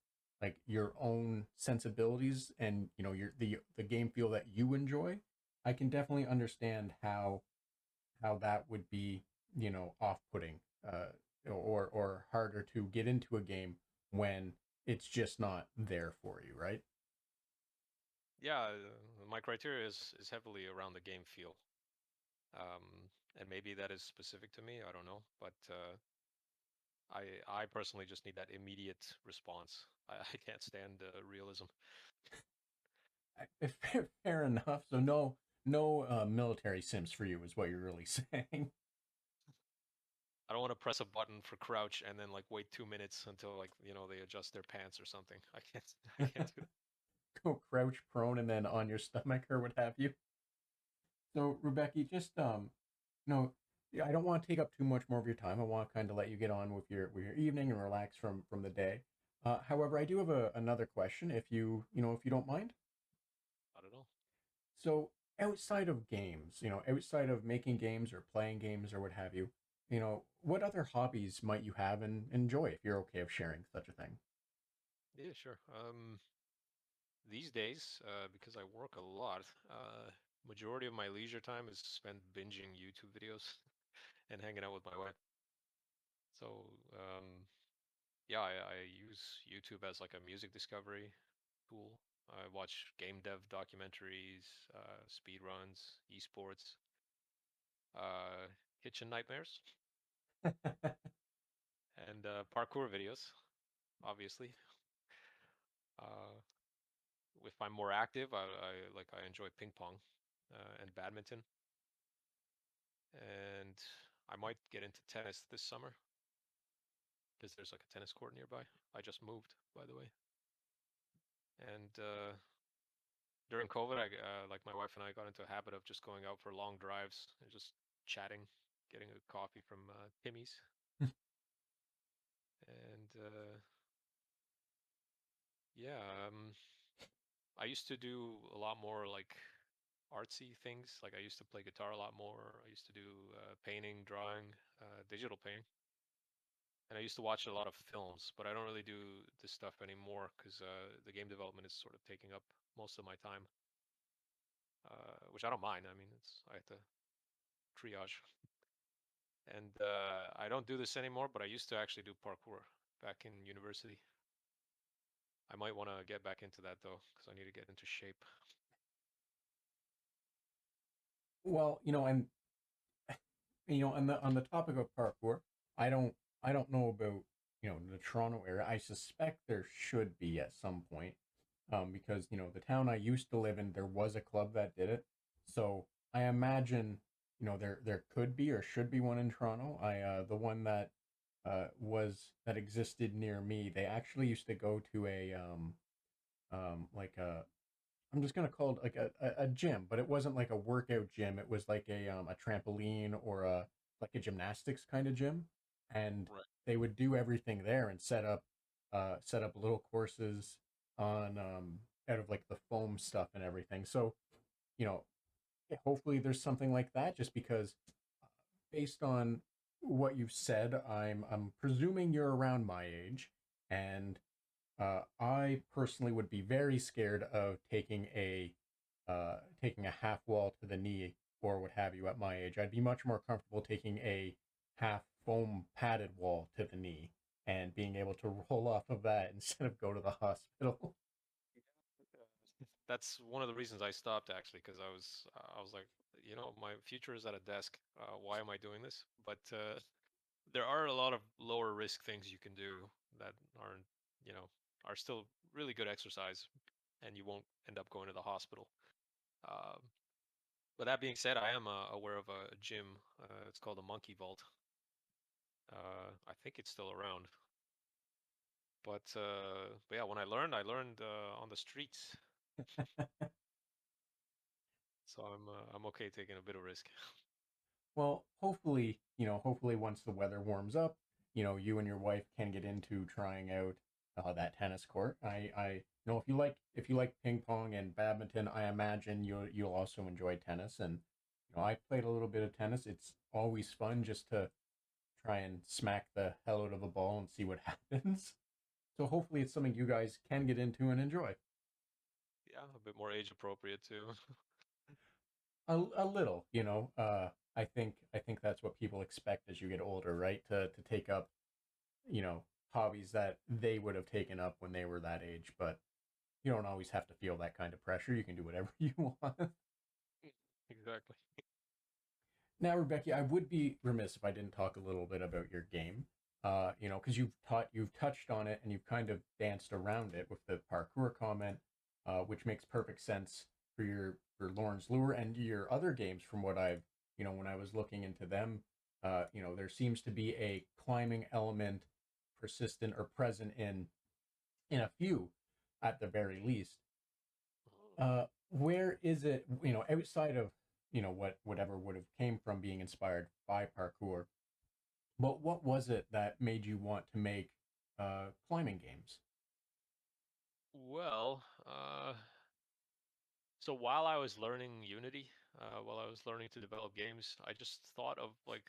like your own sensibilities and your the game feel that you enjoy, I can definitely understand how that would be off-putting, or harder to get into a game when it's just not there for you, right? Yeah, my criteria is heavily around the game feel. And maybe that is specific to me, I don't know, but I personally just need that immediate response. I can't stand realism. Fair enough. So no military sims for you is what you're really saying. I don't want to press a button for crouch and then like wait 2 minutes until like they adjust their pants or something. I can't. I can't do Go crouch prone and then on your stomach or what have you. So Rebecca, just no, yeah, I don't want to take up too much more of your time. I want to kind of let you get on with your evening and relax from the day. However, I do have another question, if if you don't mind. I don't know. So outside of games, outside of making games or playing games or what have you, what other hobbies might you have and enjoy if you're okay of sharing such a thing? Yeah, sure. These days, because I work a lot, majority of my leisure time is spent binging YouTube videos and hanging out with my wife. So, yeah, I use YouTube as like a music discovery tool. I watch game dev documentaries, speed runs, esports, uh, kitchen nightmares, and parkour videos, obviously. Uh, if I'm more active, I enjoy ping pong and badminton, and I might get into tennis this summer because there's like a tennis court nearby. I just moved, by the way, and during COVID, like my wife and I got into a habit of just going out for long drives and just chatting, getting a coffee from Timmy's, and yeah, I used to do a lot more like artsy things. Like I used to play guitar a lot more. I used to do painting, drawing, digital painting, and I used to watch a lot of films. But I don't really do this stuff anymore because the game development is sort of taking up most of my time, which I don't mind. I mean, I have to triage. And I don't do this anymore, but I used to actually do parkour back in university. I might want to get back into that though, because I need to get into shape. Well, and on the topic of parkour, I don't I don't know about the Toronto area. I suspect there should be at some point, because the town I used to live in, there was a club that did it. So I imagine there could be or should be one in Toronto. I The one that that existed near me. They actually used to go to a like a I'm just gonna call it like a gym, but it wasn't like a workout gym. It was like a trampoline or a like a gymnastics kind of gym, and Right. they would do everything there and set up little courses on out of like the foam stuff and everything. So you know, hopefully there's something like that. Just because, based on what you've said, I'm presuming you're around my age, and I personally would be very scared of taking a half wall to the knee or what have you at my age. I'd be much more comfortable taking a half foam padded wall to the knee and being able to roll off of that instead of go to the hospital. That's one of the reasons I stopped actually, because I was like, my future is at a desk. Why am I doing this? But there are a lot of lower risk things you can do that aren't, you know, are still really good exercise, and you won't end up going to the hospital. Um, but that being said, I am aware of a gym. It's called the Monkey Vault. I think it's still around. But yeah, when I learned on the streets, so I'm okay taking a bit of risk. Well, hopefully once the weather warms up, you and your wife can get into trying out that tennis court. If you like ping pong and badminton, I imagine you'll also enjoy tennis. And I played a little bit of tennis. It's always fun just to try and smack the hell out of a ball and see what happens. So hopefully it's something you guys can get into and enjoy. Yeah, a bit more age appropriate too. A little, I think that's what people expect as you get older, right? To take up hobbies that they would have taken up when they were that age. But you don't always have to feel that kind of pressure. You can do whatever you want. Exactly. Now, Rebecca, I would be remiss if I didn't talk a little bit about your game. Because you've touched on it and you've kind of danced around it with the parkour comment, which makes perfect sense for your for Lorn's Lure and your other games. From what I've when I was looking into them, there seems to be a climbing element persistent or present in a few, at the very least. Where is it? Outside of whatever would have came from being inspired by parkour, but what was it that made you want to make climbing games? Well, so while I was learning Unity, while I was learning to develop games, I just thought of like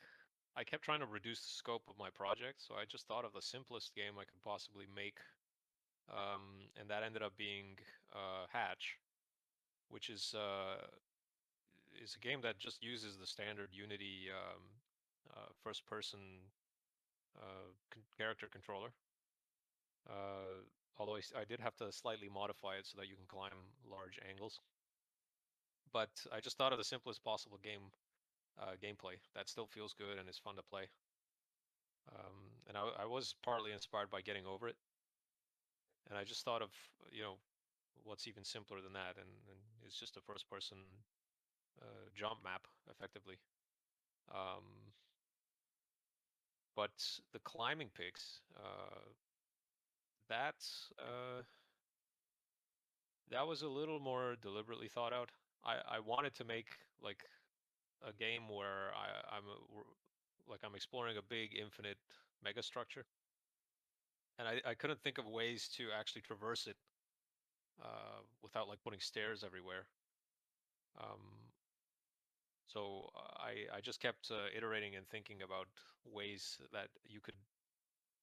I kept trying to reduce the scope of my project, so I just thought of the simplest game I could possibly make, and that ended up being Hatch, which is a game that just uses the standard Unity first-person character controller. Although I did have to slightly modify it so that you can climb large angles. But I just thought of the simplest possible gameplay that still feels good and is fun to play. And I was partly inspired by Getting Over It, and I just thought of what's even simpler than that, and it's just a first-person jump map effectively. Um, but the climbing picks, that's that was a little more deliberately thought out. I wanted to make like a game where like I'm exploring a big infinite mega structure, and I couldn't think of ways to actually traverse it without like putting stairs everywhere. Um, so I just kept iterating and thinking about ways that you could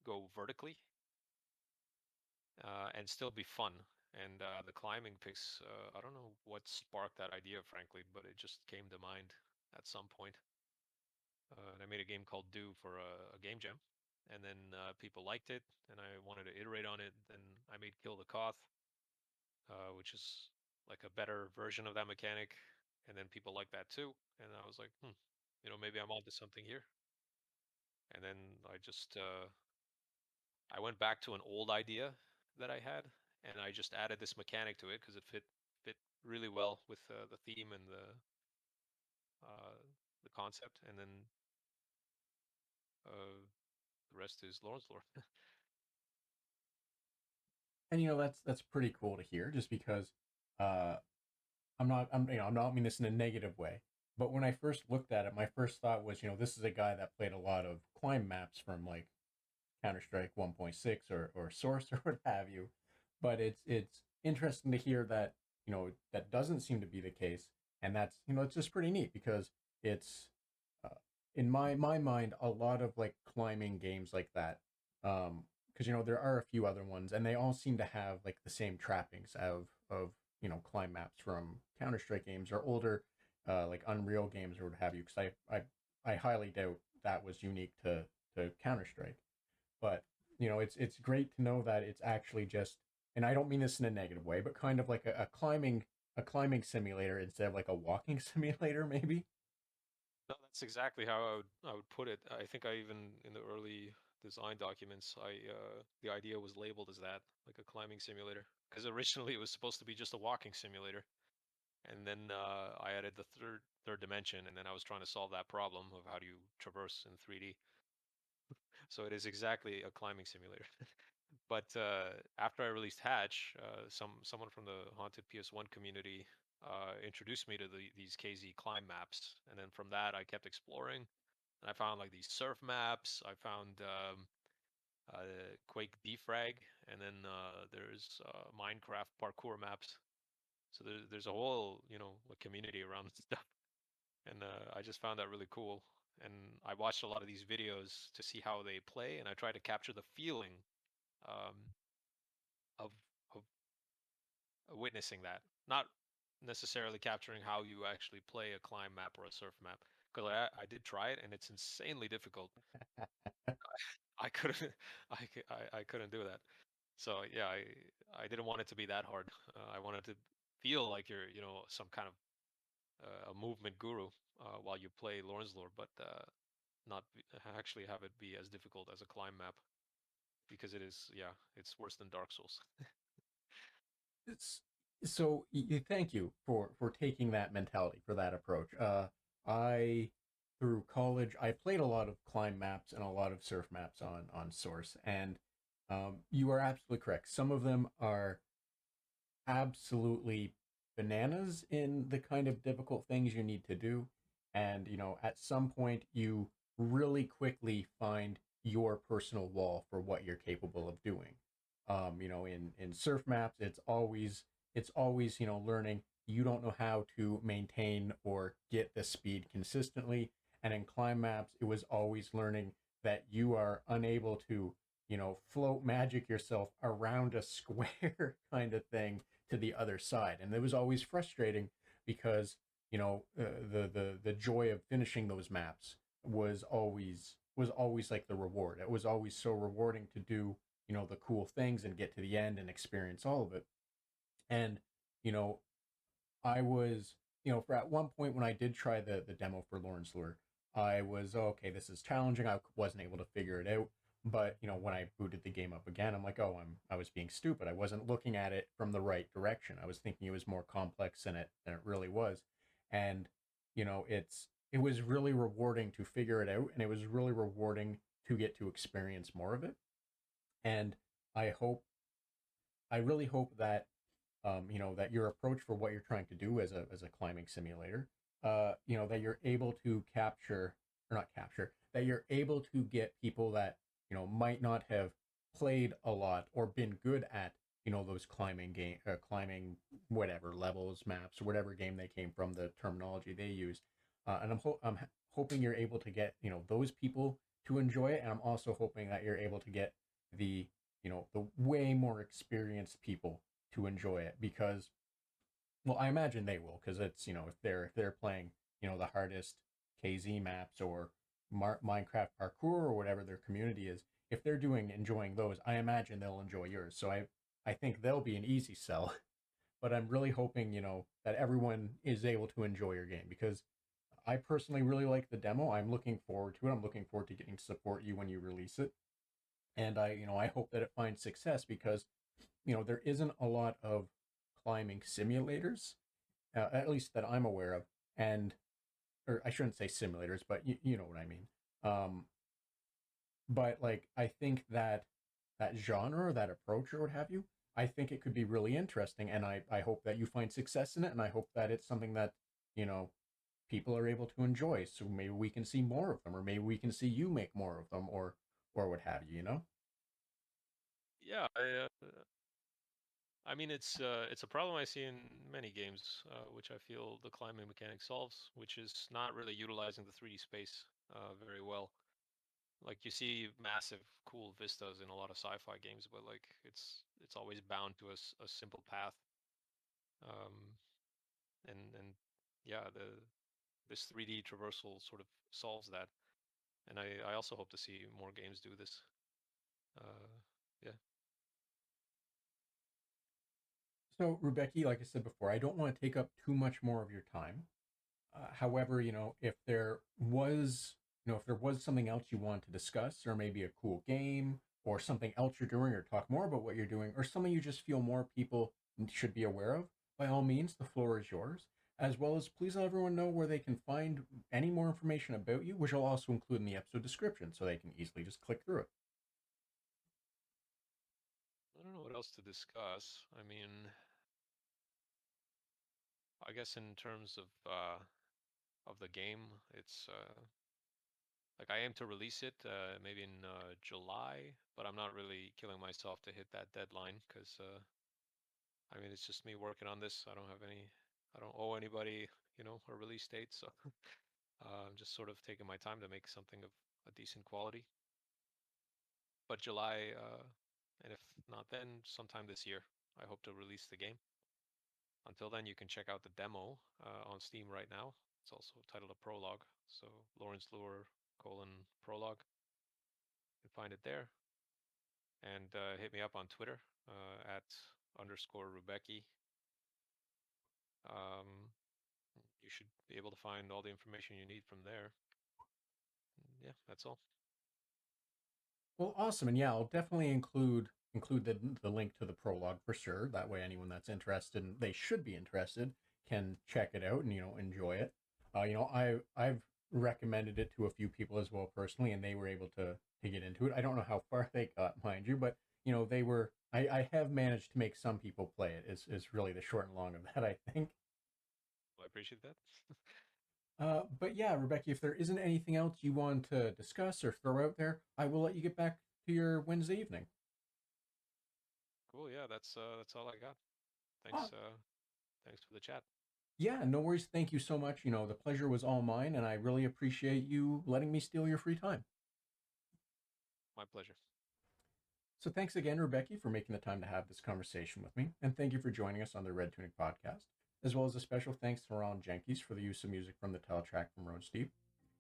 go vertically and still be fun. And the climbing picks, I don't know what sparked that idea, frankly, but it just came to mind at some point. And I made a game called Do for a game jam, and then people liked it, and I wanted to iterate on it. Then I made Kill the Koth, which is like a better version of that mechanic, and then people liked that too. And I was like, maybe I'm onto something here. And then I went back to an old idea that I had, and I just added this mechanic to it because it fit really well with the theme and uh, the concept. And then the rest is Lawrence lore. And that's pretty cool to hear, just because uh, I'm not mean this in a negative way, but when I first looked at it, my first thought was, this is a guy that played a lot of climb maps from like Counter Strike 1.6 or Source or what have you. But it's interesting to hear that that doesn't seem to be the case, and that's it's just pretty neat because it's uh, in my mind a lot of like climbing games like that. Because there are a few other ones, and they all seem to have like the same trappings of climb maps from Counter Strike games or older like Unreal games or what have you. Because I highly doubt that was unique to Counter Strike. But it's great to know that it's actually just, and I don't mean this in a negative way, but kind of like a climbing simulator instead of like a walking simulator, maybe. No, that's exactly how I would put it. I think I even in the early design documents, the idea was labeled as that, like a climbing simulator, because originally it was supposed to be just a walking simulator, and then I added the third dimension, and then I was trying to solve that problem of how do you traverse in 3D. So it is exactly a climbing simulator. But after I released Hatch, someone from the Haunted PS1 community introduced me to these KZ climb maps, and then from that I kept exploring, and I found like these surf maps. I found Quake Defrag, and then there's Minecraft parkour maps. So there's a whole like community around this stuff, and I just found that really cool. And I watched a lot of these videos to see how they play, and I tried to capture the feeling um, of of witnessing that, not necessarily capturing how you actually play a climb map or a surf map. Because I did try it, and it's insanely difficult. I couldn't I couldn't do that. So yeah, I didn't want it to be that hard. I wanted to feel like you're some kind of a movement guru while you play Lorne's Lore, but not actually have it be as difficult as a climb map because it is, yeah, it's worse than Dark Souls. It's, so thank you for taking that mentality, for that approach. I through college I played a lot of climb maps and a lot of surf maps on Source, and you are absolutely correct. Some of them are absolutely bananas in the kind of difficult things you need to do. And, at some point, you really quickly find your personal wall for what you're capable of doing. In surf maps, it's always, learning you don't know how to maintain or get the speed consistently. And in climb maps, it was always learning that you are unable to, float magic yourself around a square kind of thing to the other side, and it was always frustrating because the joy of finishing those maps was always like the reward. It was always so rewarding to do the cool things and get to the end and experience all of it. And you know I was, for at one point when I did try the demo for Lorn's Lure, I was okay. This is challenging. I wasn't able to figure it out. But when I booted the game up again, I'm like, oh, I was being stupid. I wasn't looking at it from the right direction. I was thinking it was more complex than it really was, and it was really rewarding to figure it out, and it was really rewarding to get to experience more of it. And I hope I really hope that that your approach for what you're trying to do as a climbing simulator, that you're able to capture or not capture, that you're able to get people that might not have played a lot or been good at those climbing whatever levels, maps, or whatever game they came from, the terminology they use, and I'm hoping you're able to get those people to enjoy it, and I'm also hoping that you're able to get the the way more experienced people to enjoy it, because well, I imagine they will, because it's if they're playing the hardest KZ maps or Minecraft parkour or whatever their community is, if they're doing enjoying those, I imagine they'll enjoy yours. So I think they'll be an easy sell. But I'm really hoping that everyone is able to enjoy your game, because I personally really like the demo. I'm looking forward to it. I'm looking forward to getting to support you when you release it, and I hope that it finds success, because there isn't a lot of climbing simulators, at least that I'm aware of, and or I shouldn't say simulators, but you know what I mean. Um, but like I think that genre, that approach, or what have you, I think it could be really interesting, and I hope that you find success in it, and I hope that it's something that you know people are able to enjoy. So maybe we can see more of them, or maybe we can see you make more of them, or what have you. Yeah, I mean it's a problem I see in many games, which I feel the climbing mechanic solves, which is not really utilizing the 3D space very well. Like you see massive cool vistas in a lot of sci-fi games, but like it's always bound to a simple path. Um, and yeah, the this 3D traversal sort of solves that. And I also hope to see more games do this. Uh, yeah. So, Rubeki, like I said before, I don't want to take up too much more of your time. However, if there was something else you want to discuss, or maybe a cool game, or something else you're doing, or talk more about what you're doing, or something you just feel more people should be aware of, by all means, the floor is yours. As well as please let everyone know where they can find any more information about you, which I'll also include in the episode description so they can easily just click through it. I don't know what else to discuss. I mean, I guess in terms of the game, it's like I aim to release it maybe in July, but I'm not really killing myself to hit that deadline because I mean it's just me working on this. I don't owe anybody, a release date, so I'm just sort of taking my time to make something of a decent quality. But July, and if not then, sometime this year, I hope to release the game. Until then, you can check out the demo on Steam right now. It's also titled a prologue, so Lawrence Lure prologue. You can find it there, and hit me up on Twitter at underscore Rubeki. You should be able to find all the information you need from there. yeah, that's all. Well, awesome, and yeah, I'll definitely include the link to the prologue for sure. That way, anyone that's interested, and they should be interested, can check it out and enjoy it. I've recommended it to a few people as well personally, and they were able to get into it. I don't know how far they got, mind you, but they were. I have managed to make some people play it. Is really the short and long of that, I think. Well, I appreciate that. But yeah, Rebecca, if there isn't anything else you want to discuss or throw out there, I will let you get back to your Wednesday evening. Cool. Yeah, that's all I got. Ah, Thanks. Thanks for the chat. yeah, no worries. Thank you so much. The pleasure was all mine, and I really appreciate you letting me steal your free time. My pleasure. So thanks again, Rebecca, for making the time to have this conversation with me, and thank you for joining us on the Red Tunic podcast, as well as a special thanks to Ron Jenkins for the use of music from the title track from Road Steve.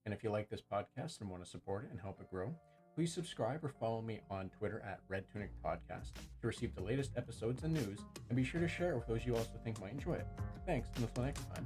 And if you like this podcast and want to support it and help it grow, please subscribe or follow me on Twitter at Red Tunic Podcast to receive the latest episodes and news, and be sure to share it with those you also think might enjoy it. Thanks, and until next time.